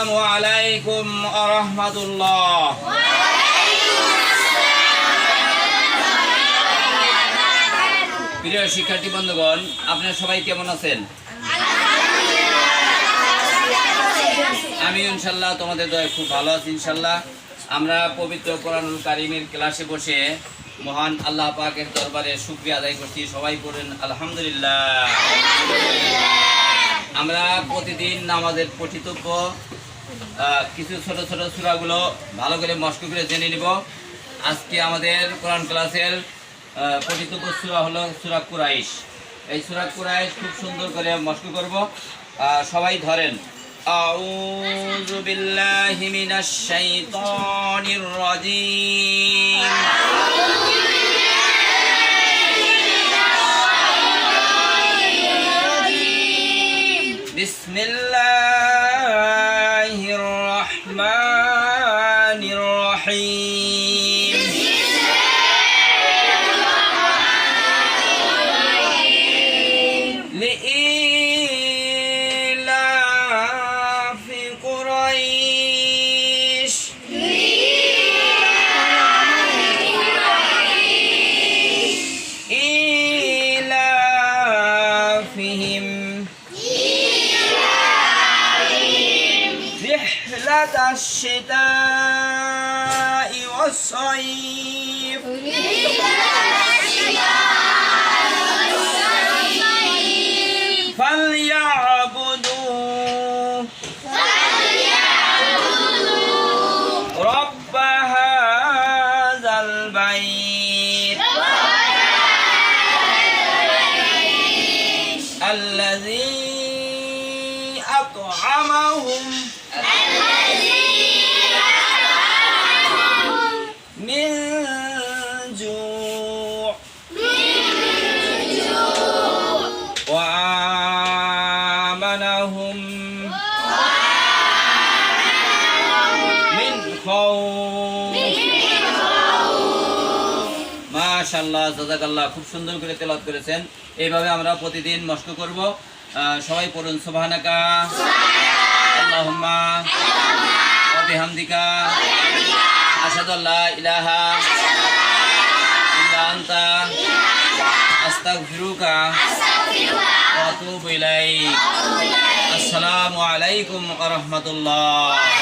আসসালামু আলাইকুম ওয়া রাহমাতুল্লাহ। প্রিয় শিক্ষার্থী বন্ধুগণ, আপনারা সবাই কেমন আছেন? আমি ইনশাআল্লাহ তোমাদের দয়ায় খুব ভালো আছি ইনশাআল্লাহ। আমরা পবিত্র কোরআনুল কারীমের ক্লাসে বসে মহান আল্লাহ পাকের দরবারে শুকরিয়া আদায় করছি। সবাই পড়েন আলহামদুলিল্লাহ। আমরা প্রতিদিন আমাদের পঠিতব্য কিছু ছোট ছোট সূরাগুলো ভালো করে মস্ক করে জেনে নিব। আজকে আমাদের কোরআন ক্লাসের পঠিতব্য সূরা হলো সূরা কুরাইশ। এই সূরা কুরাইশ খুব সুন্দর করে মস্ক করব। সবাই ধরেন, আউযু বিল্লাহি মিনাশ শাইতানির রাজীম। বিসমিল্লাহির রহমানির রহিম। লিইলাফি কুরাইশ ইলাফিহিম رحلة الشتاء والصيف فليعبدوا رب هذا البيت الذي أطعمهم من جوع وآمنهم من خوف। মাশাআল্লাহ, জাযাকাল্লাহ। খুব সুন্দর করে তেলাওয়াত করেছেন। এইভাবে আমরা প্রতিদিন মস্ক করব। সবাই পড়ুন সুবহানাকা আল্লাহুম্মা ওয়া বিহামদিকা আশহাদু আল্লা ইলাহা ইল্লা আনতা আস্তাগফিরুকা ওয়া আতুবু ইলাইক। আসসালামু আলাইকুম ওয়া রাহমাতুল্লাহ।